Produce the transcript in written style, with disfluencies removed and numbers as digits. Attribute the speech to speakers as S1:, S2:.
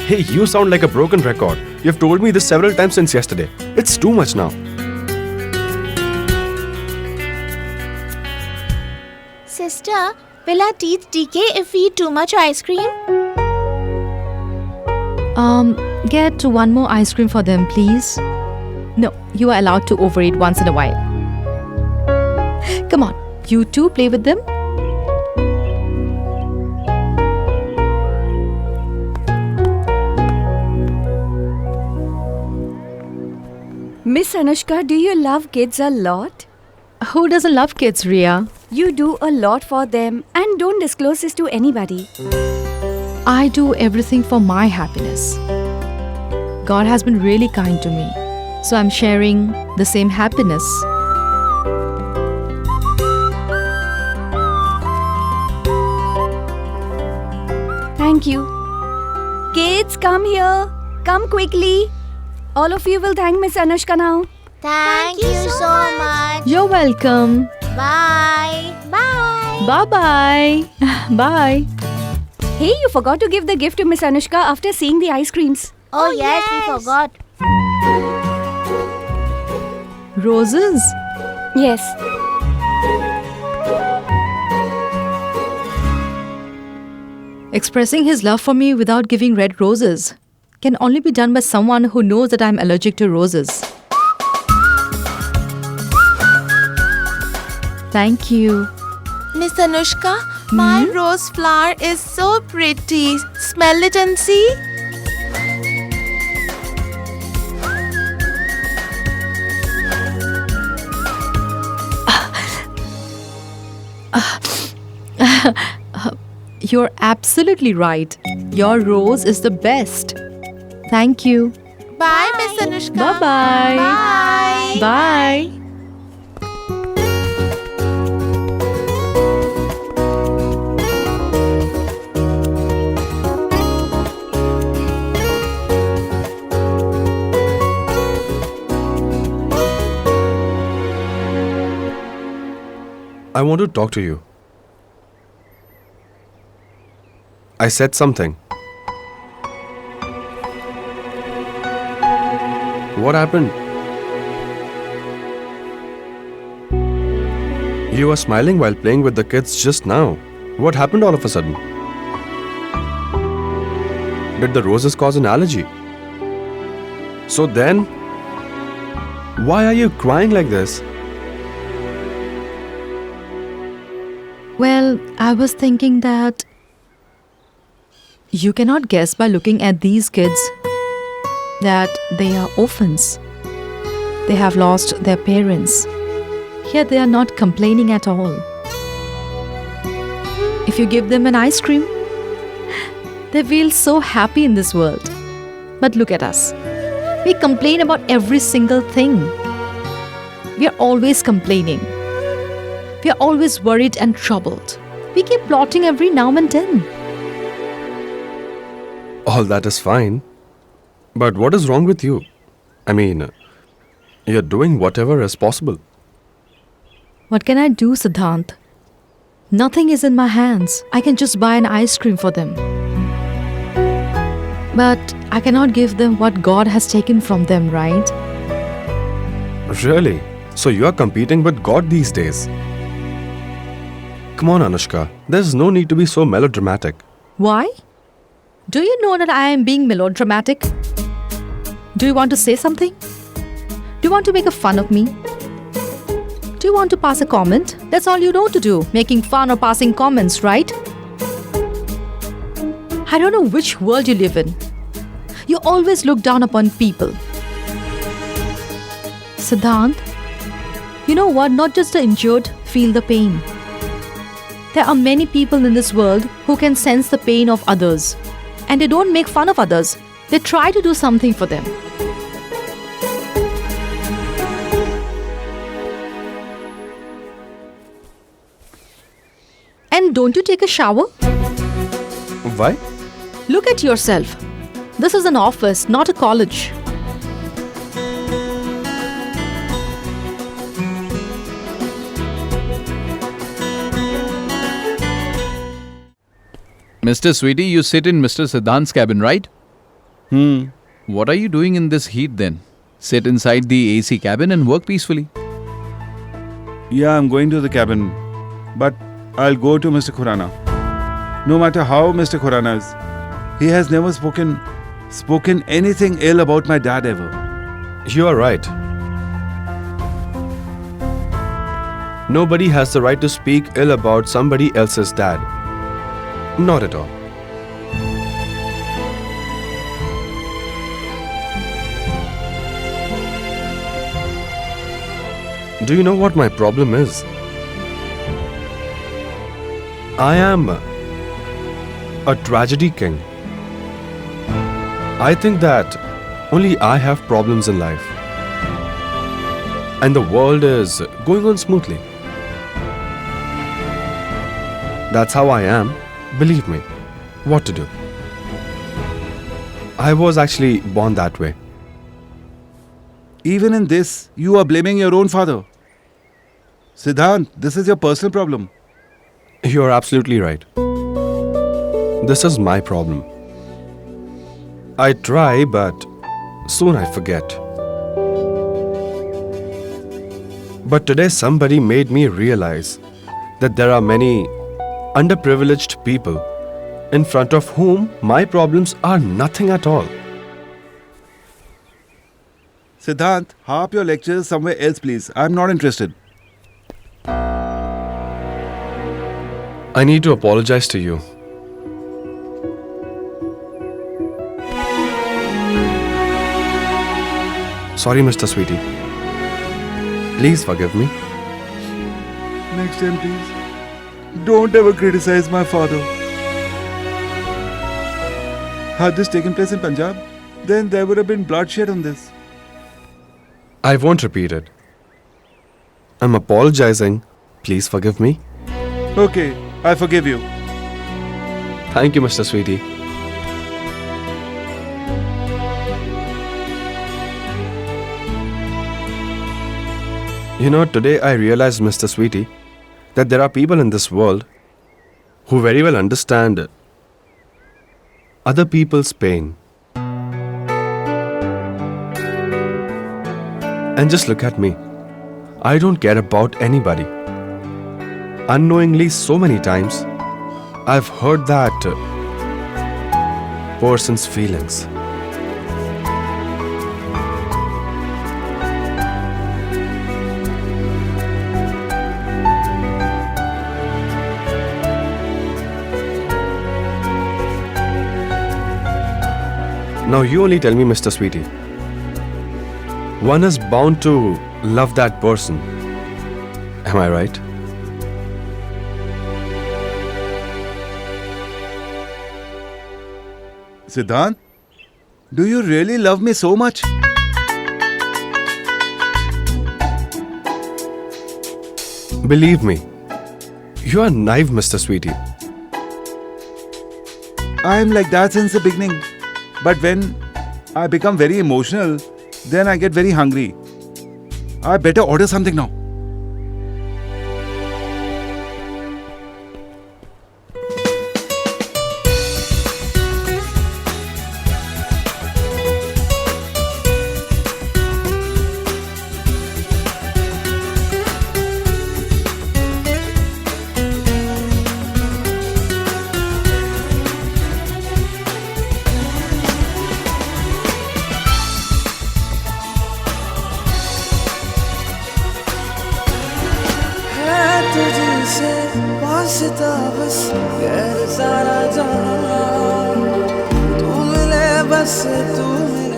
S1: Hey, you sound like a broken record. You've told me this several times since yesterday. It's too much now.
S2: Sister, will our teeth decay if we eat too much ice cream?
S3: Get one more ice cream for them, please. No, you are allowed to overeat once in a while. Come on, you two play with them.
S4: Miss Anushka, do you love kids a lot?
S3: Who doesn't love kids, Ria?
S4: You do a lot for them and don't disclose this to anybody.
S3: I do everything for my happiness. God has been really kind to me, so I'm sharing the same happiness.
S4: Thank you. Kids, come here. Come quickly. All of you will thank Miss Anushka now.
S2: Thank you so much.
S3: You're welcome.
S2: Bye. Bye.
S3: Bye-bye. Bye.
S4: Hey, you forgot to give the gift to Miss Anushka after seeing the ice creams.
S2: Oh, yes, we forgot.
S3: Roses?
S4: Yes.
S3: Expressing his love for me without giving red roses can only be done by someone who knows that I'm allergic to roses. Thank you.
S5: Miss Anushka, my rose flower is so pretty. Smell it and see.
S3: You're absolutely right. Your rose is the best. Thank you.
S5: Bye, Miss Anushka.
S3: Bye-bye.
S5: Bye.
S3: Bye.
S1: I want to talk to you. I said something. What happened? You were smiling while playing with the kids just now. What happened all of a sudden? Did the roses cause an allergy? So then, why are you crying like this?
S3: Well, I was thinking that you cannot guess by looking at these kids that they are orphans. They have lost their parents. Yet they are not complaining at all. If you give them an ice cream, they feel so happy in this world. But look at us. We complain about every single thing. We are always complaining. We are always worried and troubled. We keep plotting every now and then.
S1: All that is fine. But what is wrong with you? I mean, you're doing whatever is possible.
S3: What can I do, Siddhant? Nothing is in my hands. I can just buy an ice cream for them. But I cannot give them what God has taken from them, right?
S1: Really? So you're competing with God these days? Come on, Anushka. There's no need to be so melodramatic.
S3: Why? Do you know that I am being melodramatic? Do you want to say something? Do you want to make a fun of me? Do you want to pass a comment? That's all you know to do, making fun or passing comments, right? I don't know which world you live in. You always look down upon people. Siddhant, you know what? Not just the injured feel the pain. There are many people in this world who can sense the pain of others. And they don't make fun of others. They try to do something for them. And don't you take a shower?
S1: Why?
S3: Look at yourself. This is an office, not a college.
S6: Mr. Sweetie, you sit in Mr. Siddhant's cabin, right? What are you doing in this heat then? Sit inside the AC cabin and work peacefully.
S7: Yeah, I'm going to the cabin. But I'll go to Mr. Khurana. No matter how Mr. Khurana is, he has never spoken anything ill about my dad ever.
S1: You are right. Nobody has the right to speak ill about somebody else's dad. Not at all. Do you know what my problem is? I am a tragedy king. I think that only I have problems in life. And the world is going on smoothly. That's how I am. Believe me. What to do? I was actually born that way.
S7: Even in this, you are blaming your own father. Siddhant, this is your personal problem.
S1: You're absolutely right. This is my problem. I try, but soon I forget. But today somebody made me realize that there are many underprivileged people in front of whom my problems are nothing at all.
S7: Siddhant, harp your lectures somewhere else, please. I'm not interested.
S1: I need to apologize to you. Sorry, Mr. Sweetie. Please forgive me.
S7: Next time, please. Don't ever criticize my father. Had this taken place in Punjab, then there would have been bloodshed on this.
S1: I won't repeat it. I'm apologizing. Please forgive me.
S7: Okay, I forgive you.
S1: Thank you, Mr. Sweetie. You know, today I realized, Mr. Sweetie, that there are people in this world who very well understand other people's pain. And just look at me. I don't care about anybody. Unknowingly, so many times, I've hurt that person's feelings. Now you only tell me, Mr. Sweetie. One is bound to love that person. Am I right?
S7: Siddhant, do you really love me so much?
S1: Believe me, you are naive, Mr. Sweetie.
S7: I am like that since the beginning. But when I become very emotional, then I get very hungry. I better order something now.
S8: तुझसे वास्ता बस गैर सारा जहां तू मिले बस तू मिले